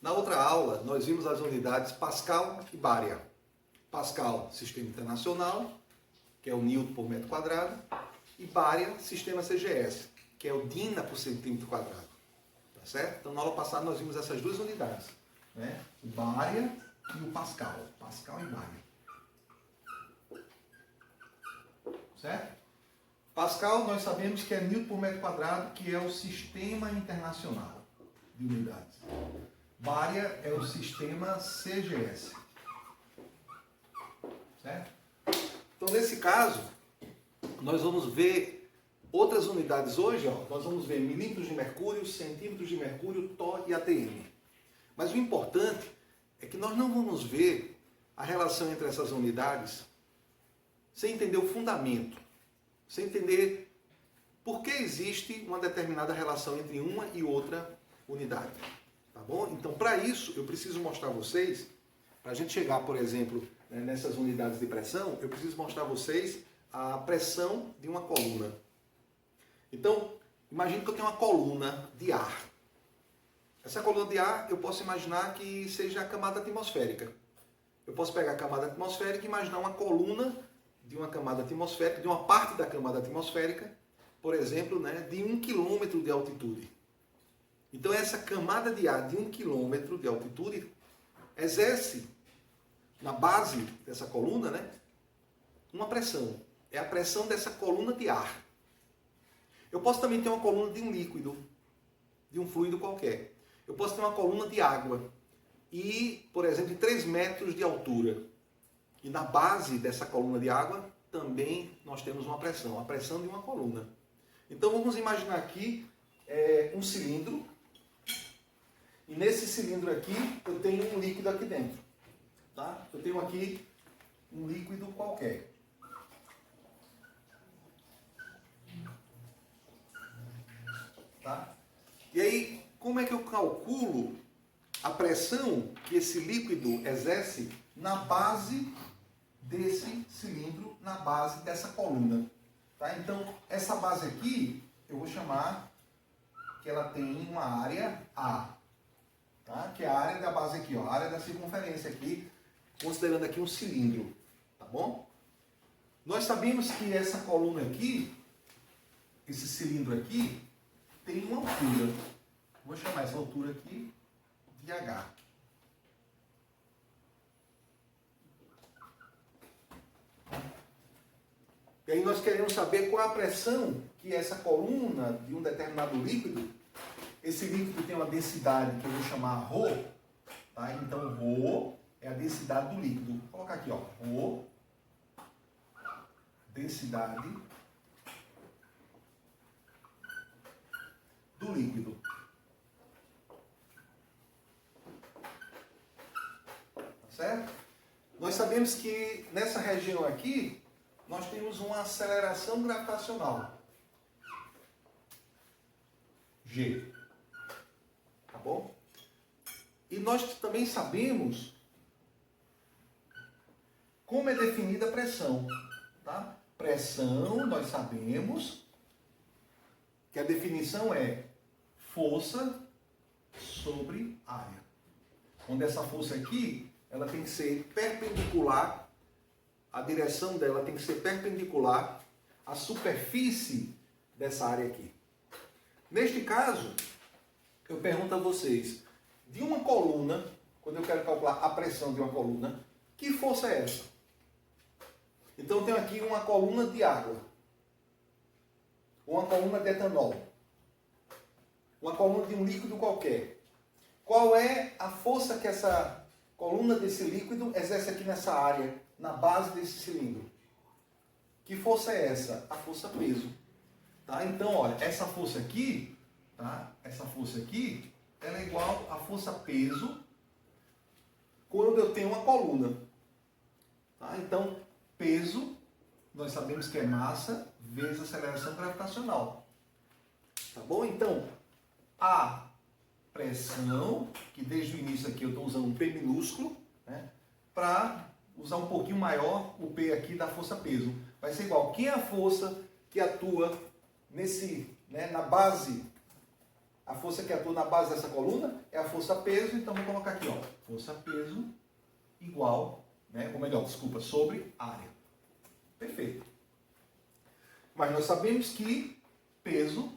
Na outra aula, nós vimos as unidades Pascal e Bária. Pascal, sistema internacional, que é o Newton por metro quadrado, e Bária, sistema CGS, que é o Dina por centímetro quadrado. Tá certo? Então, na aula passada, nós vimos essas duas unidades, né? O Bária e o Pascal. Pascal e Bária. Certo? Pascal, nós sabemos que é Newton por metro quadrado, que é o sistema internacional de unidades. Bária é o sistema CGS. Certo? Então, nesse caso, nós vamos ver outras unidades hoje. Ó, nós vamos ver milímetros de mercúrio, centímetros de mercúrio, Tó e ATM. Mas o importante é que nós não vamos ver a relação entre essas unidades sem entender o fundamento, sem entender por que existe uma determinada relação entre uma e outra unidade. Tá bom? Então, para isso, eu preciso mostrar a vocês, para a gente chegar, por exemplo, nessas unidades de pressão, eu preciso mostrar a vocês a pressão de uma coluna. Então, imagine que eu tenho uma coluna de ar. Essa coluna de ar, eu posso imaginar que seja a camada atmosférica. Eu posso pegar a camada atmosférica e imaginar uma coluna de uma camada atmosférica, de uma parte da camada atmosférica, por exemplo, de 1 km de altitude. Então, essa camada de ar de 1 km de altitude exerce, na base dessa coluna, uma pressão. É a pressão dessa coluna de ar. Eu posso também ter uma coluna de um líquido, de um fluido qualquer. Eu posso ter uma coluna de água e, por exemplo, de 3 metros de altura. E na base dessa coluna de água também nós temos uma pressão, a pressão de uma coluna. Então vamos imaginar aqui um cilindro. E nesse cilindro aqui eu tenho um líquido aqui dentro. Tá? Eu tenho aqui um líquido qualquer. Tá? E aí, como é que eu calculo a pressão que esse líquido exerce na base desse cilindro, na base dessa coluna? Tá? Então, essa base aqui, eu vou chamar que ela tem uma área A. Tá? Que é a área da base aqui, ó, a área da circunferência aqui, considerando aqui um cilindro. Tá bom? Nós sabemos que essa coluna aqui, esse cilindro aqui, tem uma altura. Vou chamar essa altura aqui de H. E aí nós queremos saber qual é a pressão que essa coluna de um determinado líquido, esse líquido tem uma densidade que eu vou chamar ρ, tá? Então ρ é a densidade do líquido. Vou colocar aqui, ó, ρ, densidade do líquido. Tá certo? Nós sabemos que nessa região aqui, nós temos uma aceleração gravitacional. G. Tá bom? E nós também sabemos como é definida a pressão. Tá? Pressão, nós sabemos que a definição é força sobre área. Onde essa força aqui, ela tem que ser perpendicular, a direção dela tem que ser perpendicular à superfície dessa área aqui. Neste caso, eu pergunto a vocês, de uma coluna, quando eu quero calcular a pressão de uma coluna, que força é essa? Então eu tenho aqui uma coluna de água, uma coluna de etanol, uma coluna de um líquido qualquer. Qual é a força que essa coluna desse líquido exerce aqui nessa área, na base desse cilindro? Que força é essa? A força peso. Tá? Então, olha, essa força aqui, tá? Essa força aqui, ela é igual à força peso quando eu tenho uma coluna. Tá? Então, peso, nós sabemos que é massa vezes aceleração gravitacional. Tá bom? Então, a pressão, que desde o início aqui eu estou usando um P minúsculo, para usar um pouquinho maior o P aqui da força peso. Vai ser igual. Quem é a força que atua na base A força que atua na base dessa coluna é a força peso, então vou colocar aqui, ó, força peso igual, né, ou melhor, desculpa, sobre área. Perfeito. Mas nós sabemos que peso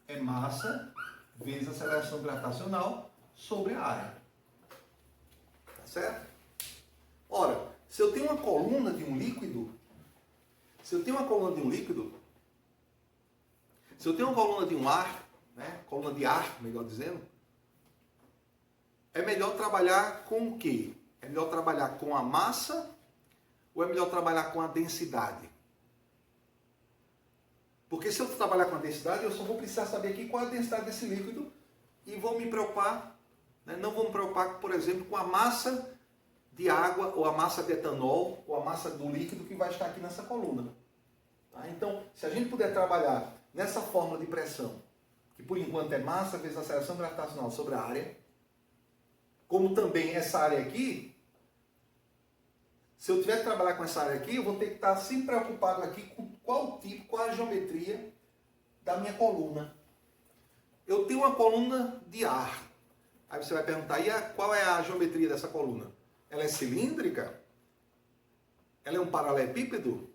é massa vezes aceleração gravitacional sobre a área. Tá certo? Ora, se eu tenho uma coluna de um líquido, se eu tenho uma coluna de um ar, né, coluna de ar, melhor dizendo, é melhor trabalhar com o quê? É melhor trabalhar com a massa ou é melhor trabalhar com a densidade? Porque se eu trabalhar com a densidade, eu só vou precisar saber aqui qual é a densidade desse líquido e vou me preocupar, né, não vou me preocupar, por exemplo, com a massa de água ou a massa de etanol ou a massa do líquido que vai estar aqui nessa coluna. Tá? Então, se a gente puder trabalhar nessa fórmula de pressão, que por enquanto é massa vezes aceleração gravitacional sobre a área, como também essa área aqui, se eu tiver que trabalhar com essa área aqui, eu vou ter que estar sempre preocupado aqui com qual tipo, qual a geometria da minha coluna. Eu tenho uma coluna de ar. Aí você vai perguntar, qual é a geometria dessa coluna? Ela é cilíndrica? Ela é um paralelepípedo?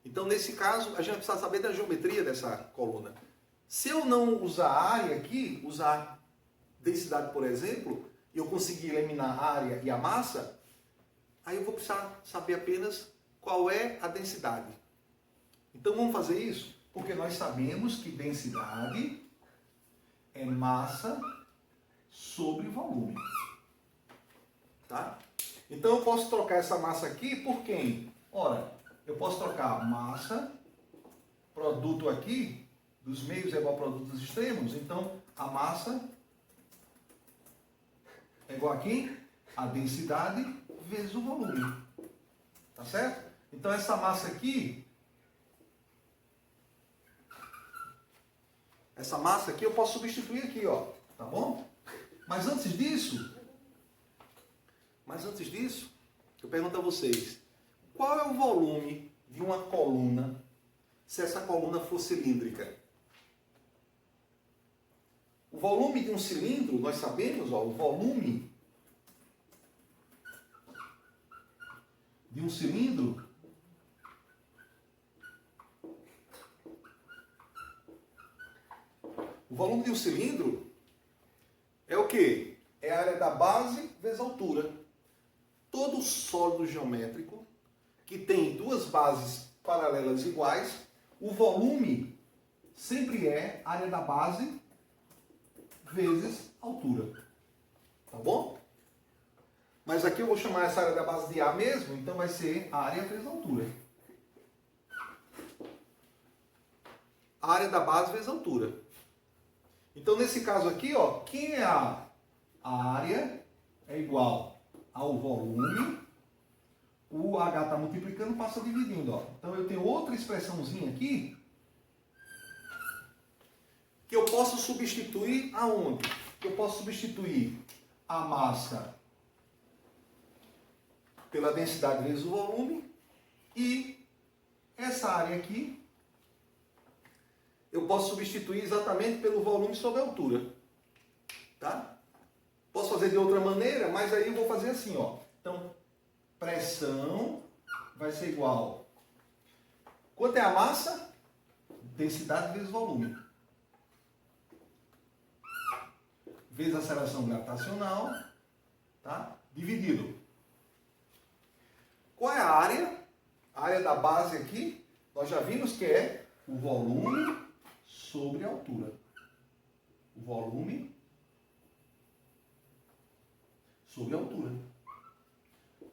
Então, nesse caso, a gente precisa saber da geometria dessa coluna. Se eu não usar área aqui, usar densidade, por exemplo, e eu conseguir eliminar a área e a massa, aí eu vou precisar saber apenas qual é a densidade. Então, vamos fazer isso? Porque nós sabemos que densidade é massa sobre volume. Tá? Então, eu posso trocar essa massa aqui por quem? Ora, eu posso trocar massa, produto aqui, dos meios é igual ao produto dos extremos. Então, a massa é igual aqui a densidade vezes o volume. Tá certo? Então, essa massa aqui eu posso substituir aqui, ó. Tá bom? Mas antes disso, eu pergunto a vocês, qual é o volume de uma coluna se essa coluna for cilíndrica? O volume de um cilindro, nós sabemos, ó, o volume de um cilindro é o quê? É a área da base vezes a altura. Todo sólido geométrico que tem duas bases paralelas iguais, o volume sempre é área da base vezes altura. Tá bom? Mas aqui eu vou chamar essa área da base de A mesmo, então vai ser área vezes altura. Área da base vezes altura. Então, nesse caso aqui, ó, quem é A? A área é igual ao volume. O H está multiplicando, passa dividindo. Ó. Então, eu tenho outra expressãozinha aqui que eu posso substituir aonde? Eu posso substituir a massa pela densidade vezes o volume e essa área aqui eu posso substituir exatamente pelo volume sobre a altura. Tá? Posso fazer de outra maneira, mas aí eu vou fazer assim, ó. Então, pressão vai ser igual. Quanto é a massa? Densidade vezes volume. Vezes a aceleração gravitacional, tá? Dividido. Qual é a área? A área da base aqui, nós já vimos que é o volume sobre a altura. O volume sobre a altura.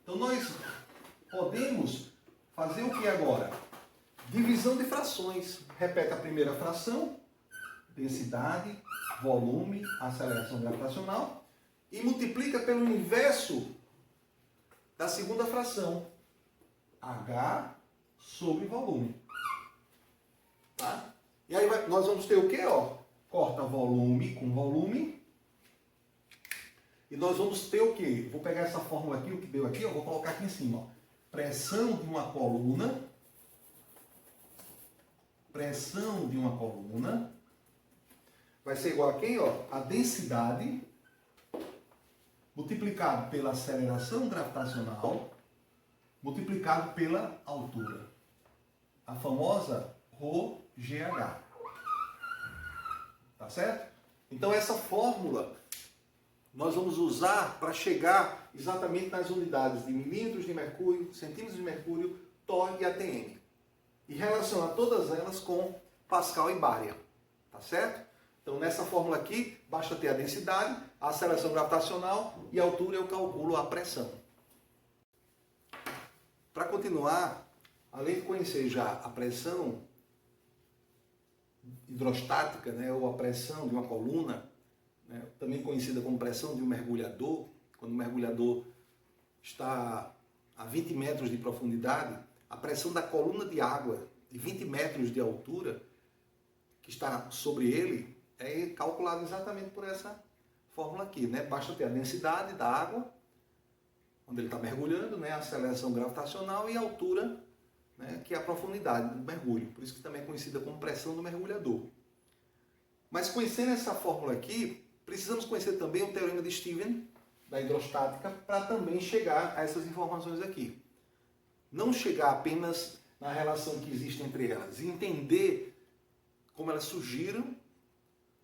Então, nós podemos fazer o que agora? Divisão de frações. Repete a primeira fração, densidade, volume, aceleração gravitacional, e multiplica pelo inverso da segunda fração, H sobre volume. Tá? E aí nós vamos ter o quê? Ó? Corta volume com volume. E nós vamos ter o quê? Vou pegar essa fórmula aqui, o que deu aqui, eu vou colocar aqui em cima. Ó. Pressão de uma coluna vai ser igual a quem? Ó? A densidade multiplicado pela aceleração gravitacional multiplicado pela altura. A famosa ρgh. Tá certo? Então essa fórmula nós vamos usar para chegar exatamente nas unidades de milímetros de mercúrio, centímetros de mercúrio, torr e atm. E relacionar todas elas com Pascal e Barya. Tá certo? Então nessa fórmula aqui, basta ter a densidade, a aceleração gravitacional e a altura eu calculo a pressão. Para continuar, além de conhecer já a pressão hidrostática, né, ou a pressão de uma coluna, né, também conhecida como pressão de um mergulhador, quando o mergulhador está a 20 metros de profundidade, a pressão da coluna de água de 20 metros de altura que está sobre ele é calculada exatamente por essa fórmula aqui, né? Basta ter a densidade da água, onde ele está mergulhando, né? A aceleração gravitacional e a altura, né? Que é a profundidade do mergulho. Por isso que também é conhecida como pressão do mergulhador. Mas conhecendo essa fórmula aqui, precisamos conhecer também o teorema de Stephen, da hidrostática, para também chegar a essas informações aqui. Não chegar apenas na relação que existe entre elas, e entender como elas surgiram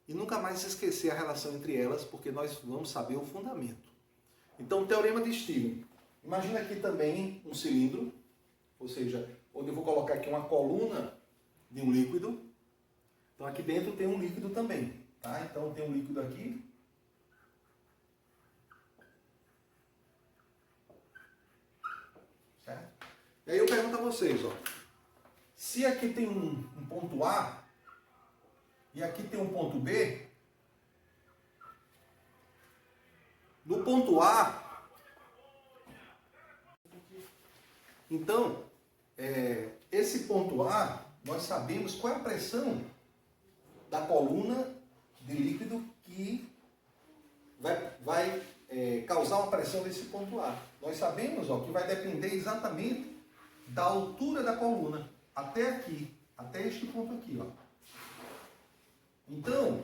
e nunca mais se esquecer a relação entre elas, porque nós vamos saber o fundamento. Então, o teorema de Stephen. Imagina aqui também um cilindro, ou seja, onde eu vou colocar aqui uma coluna de um líquido. Então, aqui dentro tem um líquido também. Tá? Então, tem um líquido aqui. Certo? E aí eu pergunto a vocês, ó, se aqui tem um ponto A e aqui tem um ponto B, no ponto A, então, esse ponto A, nós sabemos qual é a pressão da coluna de líquido que vai causar uma pressão nesse ponto A. Nós sabemos, ó, que vai depender exatamente da altura da coluna, até aqui, até este ponto aqui, ó. Então,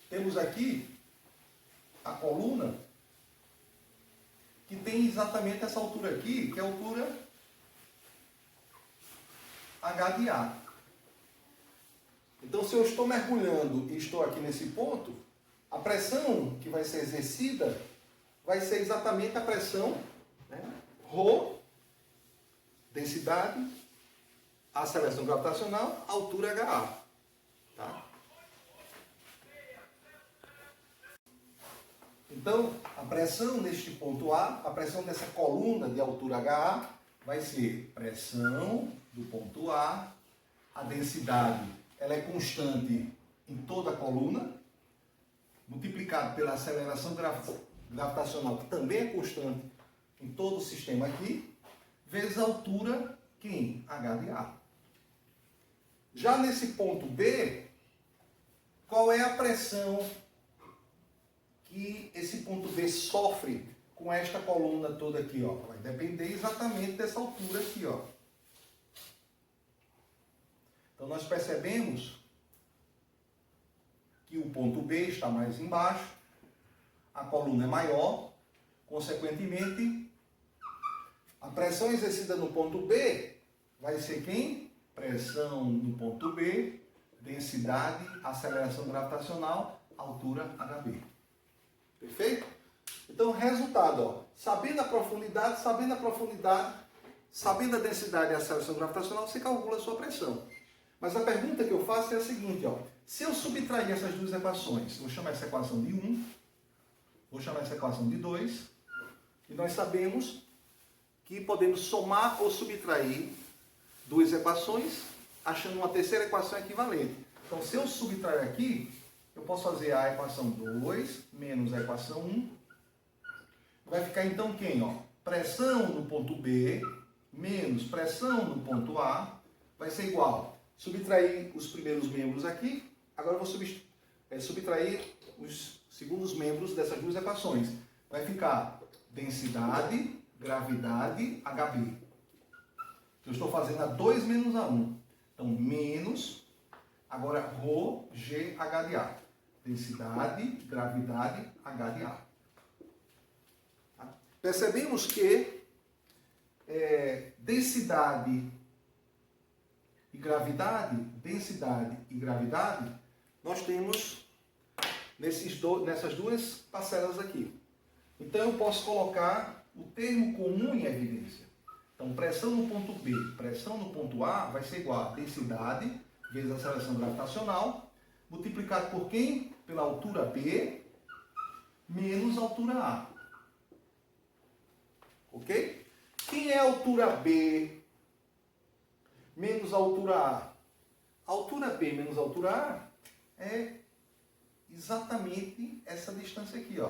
temos aqui a coluna que tem exatamente essa altura aqui, que é a altura H de A. Então, se eu estou mergulhando e estou aqui nesse ponto, a pressão que vai ser exercida vai ser exatamente a pressão, né, ρ, densidade, aceleração gravitacional, altura HA. Tá? Então, a pressão neste ponto A, a pressão dessa coluna de altura HA, vai ser pressão do ponto A densidade ela é constante em toda a coluna, multiplicado pela aceleração gravitacional, que também é constante em todo o sistema aqui, vezes a altura, quem? H de A. Já nesse ponto B, qual é a pressão que esse ponto B sofre com esta coluna toda aqui, ó? Vai depender exatamente dessa altura aqui, ó. Então nós percebemos que o ponto B está mais embaixo, a coluna é maior, consequentemente, a pressão exercida no ponto B vai ser quem? Pressão no ponto B, densidade, aceleração gravitacional, altura HB. Perfeito? Então, resultado, ó, sabendo a profundidade, sabendo a densidade e a aceleração gravitacional, você calcula a sua pressão. Mas a pergunta que eu faço é a seguinte, ó, se eu subtrair essas duas equações, vou chamar essa equação de 1, vou chamar essa equação de 2, e nós sabemos que podemos somar ou subtrair duas equações, achando uma terceira equação equivalente. Então, se eu subtrair aqui, eu posso fazer a equação 2 menos a equação 1. Vai ficar então quem? Ó? Pressão no ponto B menos pressão no ponto A vai ser igual. Subtrair os primeiros membros aqui, agora eu vou subtrair os segundos membros dessas duas equações. Vai ficar densidade, gravidade, HB. Eu estou fazendo a 2 menos a 1. Então, menos Agora, Rho, G, H de A. Densidade, gravidade, H de A. Tá? Percebemos que densidade e gravidade, nós temos nessas duas parcelas aqui. Então, eu posso colocar o termo comum em evidência. Então, pressão no ponto B, pressão no ponto A vai ser igual a densidade vezes a aceleração gravitacional, multiplicado por quem? Pela altura B, menos a altura A. Ok? Quem é a altura B menos a altura A? A altura B menos a altura A é exatamente essa distância aqui, ó,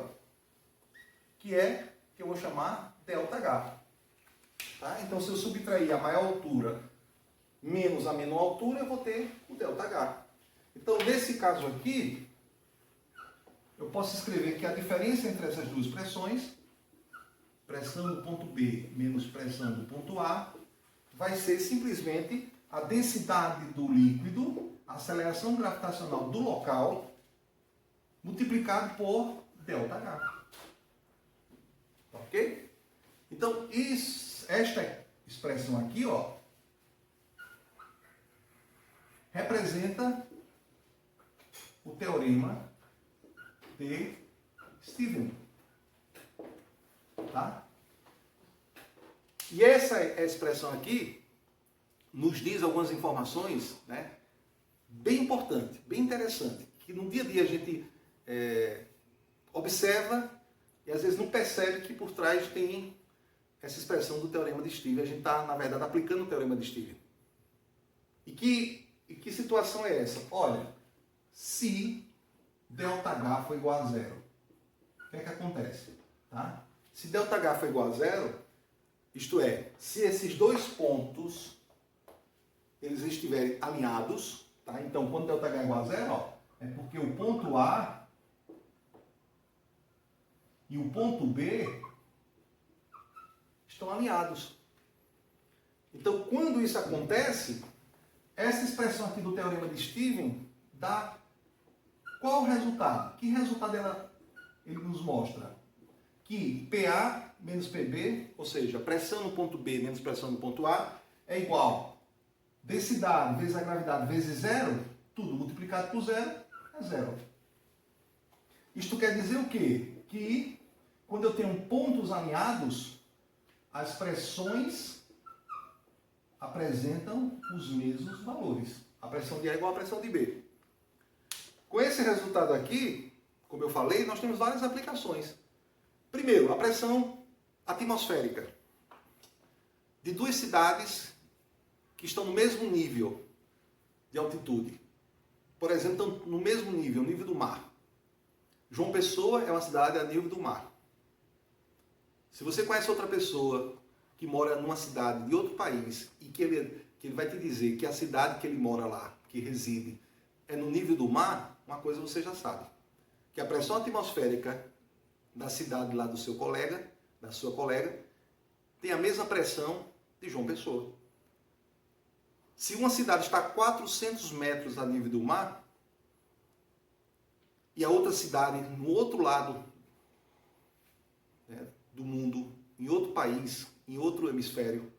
que eu vou chamar ΔH. Tá? Então, se eu subtrair a maior altura menos a menor altura, eu vou ter o ΔH. Então, nesse caso aqui, eu posso escrever que a diferença entre essas duas pressões, pressão do ponto B menos pressão do ponto A, vai ser simplesmente a densidade do líquido, a aceleração gravitacional do local, multiplicado por ΔH. Ok? Então, esta expressão aqui, ó, representa o teorema de Stevens. Tá? E essa expressão aqui nos diz algumas informações, né, bem importantes, bem interessantes, que no dia a dia a gente observa e às vezes não percebe que por trás tem essa expressão do teorema de Stevens. A gente está, na verdade, aplicando o teorema de Stevens. E que situação é essa? Olha, se ΔH for igual a zero, o que é que acontece? Tá? Se ΔH for igual a zero, isto é, se esses dois pontos eles estiverem alinhados, tá? Então, quando ΔH é igual a zero, ó, é porque o ponto A e o ponto B estão alinhados. Então, quando isso acontece, essa expressão aqui do teorema de Stevens dá qual o resultado? Que resultado ele nos mostra? Que PA menos PB, ou seja, pressão no ponto B menos pressão no ponto A, é igual densidade vezes a gravidade vezes zero, tudo multiplicado por zero é zero. Isto quer dizer o quê? Que quando eu tenho pontos alinhados, as pressões apresentam os mesmos valores. A pressão de A é igual à pressão de B. Com esse resultado aqui, como eu falei, nós temos várias aplicações. Primeiro, a pressão atmosférica de duas cidades que estão no mesmo nível de altitude. Por exemplo, estão no mesmo nível, nível do mar. João Pessoa é uma cidade a nível do mar. Se você conhece outra pessoa que mora numa cidade de outro país e que ele vai te dizer que a cidade que ele mora lá, que reside, é no nível do mar, uma coisa você já sabe. Que a pressão atmosférica da cidade lá do seu colega, da sua colega, tem a mesma pressão de João Pessoa. Se uma cidade está a 400 metros a nível do mar, e a outra cidade no outro lado, né, do mundo, em outro país, em outro hemisfério,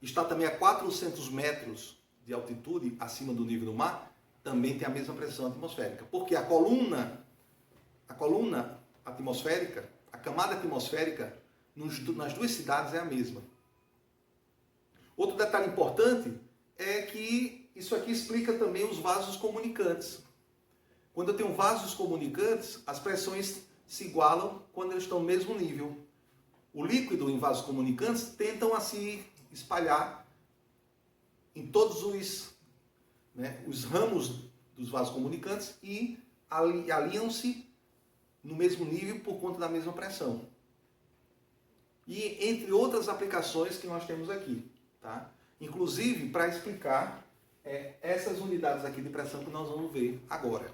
está também a 400 metros de altitude acima do nível do mar, também tem a mesma pressão atmosférica. Porque a coluna atmosférica, a camada atmosférica nas duas cidades é a mesma. Outro detalhe importante é que isso aqui explica também os vasos comunicantes. Quando eu tenho vasos comunicantes, as pressões se igualam quando eles estão no mesmo nível. O líquido em vasos comunicantes tentam a se espalhar em todos os ramos dos vasos comunicantes e alinham-se no mesmo nível por conta da mesma pressão. E entre outras aplicações que nós temos aqui, tá? Inclusive para explicar essas unidades aqui de pressão que nós vamos ver agora.